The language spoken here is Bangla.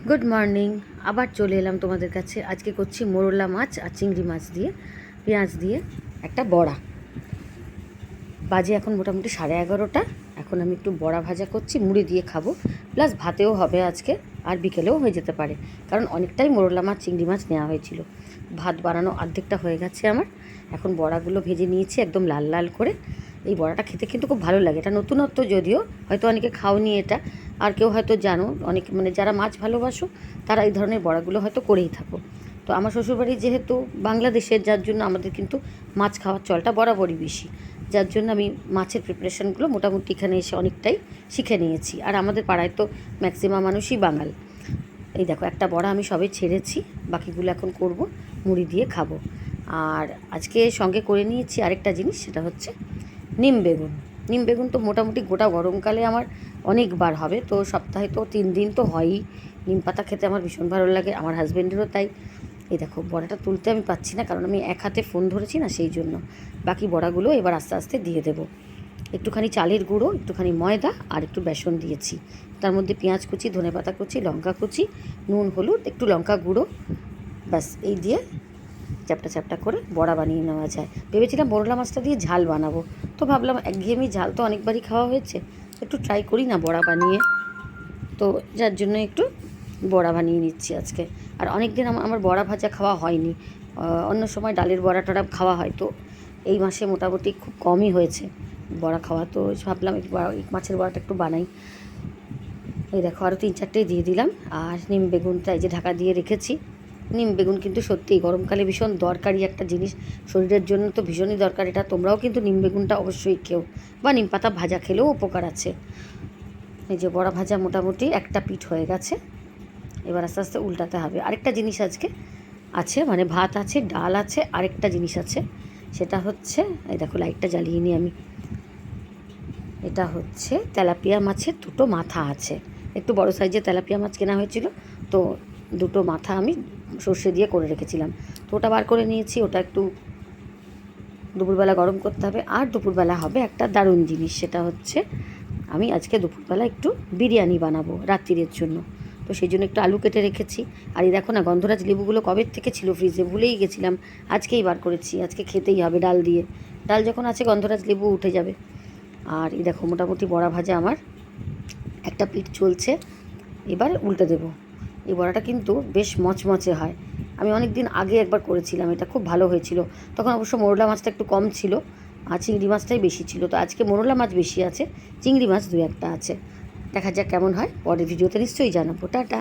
Good morning. আবার চলে এলাম তোমাদের কাছে। আজকে করছি মোরলা মাছ আর চিংড়ি মাছ দিয়ে পেঁয়াজ দিয়ে একটা বড়া। বাজে এখন মোটামুটি 11:30। এখন আমি একটু বড়া ভাজা করছি, মুড়ি দিয়ে খাবো, প্লাস ভাতেও হবে আজকে, আর বিকেলেও হয়ে যেতে পারে, কারণ অনেকটাই মোরলা মাছ চিংড়ি মাছ নেওয়া হয়েছিল। ভাত বানানো অর্ধেকটা হয়ে গেছে আমার। এখন বড়াগুলো ভেজে নিয়েছি একদম লাল লাল করে। এই বড়াটা খেতে কিন্তু খুব ভালো লাগে। এটা নতুনত্ব, যদিও হয়তো অনেকে খাওনি এটা, আর কেউ হয়তো জানো, অনেক মানে যারা মাছ ভালোবাসো তারা এই ধরনের বড়াগুলো হয়তো করেই থাকো। তো আমার শ্বশুরবাড়ি যেহেতু বাংলাদেশের, যার জন্য আমাদের কিন্তু মাছ খাওয়ার চলটা বরাবরই বেশি, যার জন্য আমি মাছের প্রিপারেশনগুলো মোটামুটি এখানে এসে অনেকটাই শিখে নিয়েছি। আর আমাদের পাড়ায় তো ম্যাক্সিমাম মানুষই বাঙাল। এই দেখো, একটা বড়া আমি সবে ছেড়েছি, বাকিগুলো এখন করব, মুড়ি দিয়ে খাবো। আর আজকে সঙ্গে করে নিয়েছি আরেকটা জিনিস, সেটা হচ্ছে নিম বেগুন। নিম বেগুন তো মোটামুটি গোটা গরমকালে আমার অনেকবার হবে, তো সপ্তাহে তো 3 দিন তো হয়ই। নিম পাতা খেতে আমার ভীষণ ভালো লাগে, আমার হাজব্যান্ডেরও তাই। এই দেখো, বড়াটা তুলতে আমি পাচ্ছি না, কারণ আমি এক হাতে ফোন ধরেছি না, সেই জন্য। বাকি বড়াগুলো এবার আস্তে আস্তে দিয়ে দেবো। একটুখানি চালের গুঁড়ো, একটুখানি ময়দা আর একটু বেসন দিয়েছি। তার মধ্যে পেঁয়াজ কুচি, ধনেপাতা কুচি, লঙ্কা কুচি, নুন, হলুদ, একটু লঙ্কা গুঁড়ো, ব্যাস এই দিয়ে চ্যাপটা চ্যাপটা করে বড়া বানিয়ে নেওয়া যায়। ভেবেছিলাম মোরলা মাছটা দিয়ে ঝাল বানাবো, তো ভাবলাম একঘেয়েমি ঝাল তো অনেকবারই খাওয়া হয়েছে, একটু ট্রাই করি না বড়া বানিয়ে। তো যার জন্য একটু বড়া বানিয়ে নিচ্ছি আজকে। আর অনেক দিন আমার বড়া ভাজা খাওয়া হয়নি। অন্য সময় ডালের বড়া টড়া খাওয়া হয়, তো এই মাসে মোটামুটি খুব কমই হয়েছে বড়া খাওয়া, তো ভাবলাম এই মাছের বড়াটা একটু বানাই। এই দেখো, আরও 3-4টে দিয়ে দিলাম। আর নিম বেগুনটা এই যে ঢাকা দিয়ে রেখেছি। নিম বেগুন কিন্তু সত্যিই গরমকালে ভীষণ দরকারি একটা জিনিস, শরীরের জন্য তো ভীষণই দরকার এটা। তোমরাও কিন্তু নিম বেগুনটা অবশ্যই খেও, বা নিম পাতা ভাজা খেলেও উপকার আছে। এই যে বড়া ভাজা মোটামুটি একটা পিঠ হয়ে গেছে, এবার আস্তে আস্তে উল্টাতে হবে। আরেকটা জিনিস আজকে আছে, মানে ভাত আছে, ডাল আছে, আরেকটা জিনিস আছে, সেটা হচ্ছে, এই দেখো লাইটটা জ্বালিয়ে নিই আমি। এটা হচ্ছে তেলাপিয়া মাছের 2টো মাথা আছে। একটু বড় সাইজের তেলাপিয়া মাছ কেনা হয়েছিল, তো 2টো মাথা আমি সর্ষে দিয়ে করে রেখেছিলাম, তো ওটা বার করে নিয়েছি। ওটা একটু দুপুরবেলা গরম করতে হবে। আর দুপুরবেলা হবে একটা দারুণ জিনিস, সেটা হচ্ছে আমি আজকে দুপুরবেলা একটু বিরিয়ানি বানাবো রাত্রিরের জন্য, তো সেই জন্য একটু আলু কেটে রেখেছি। আর এই দেখো না, গন্ধরাজ লেবুগুলো কবে থেকে ছিল ফ্রিজে, ভুলেই গেছিলাম, আজকেই বার করেছি। আজকে খেতেই হবে ডাল দিয়ে, ডাল যখন আছে গন্ধরাজ লেবু উঠে যাবে। আর এই দেখো, মোটামুটি বড়া ভাজা আমার একটা পিঠ চলছে, এবার উল্টে দেব। এই বড়াটা কিন্তু বেশ মচমচে হয়। আমি অনেক দিন আগে একবার করেছিলাম, এটা খুব ভালো হয়েছিল। তখন অবশ্য মোরলা মাছটা একটু কম ছিল, আর চিংড়ি মাছটাই বেশি ছিল। তো আজকে মোরলা মাছ বেশি আছে, চিংড়ি মাছ 2-1টা আছে। দেখা যাক কেমন হয়, পরের ভিডিওতে নিশ্চয়ই জানাবো। টাটা।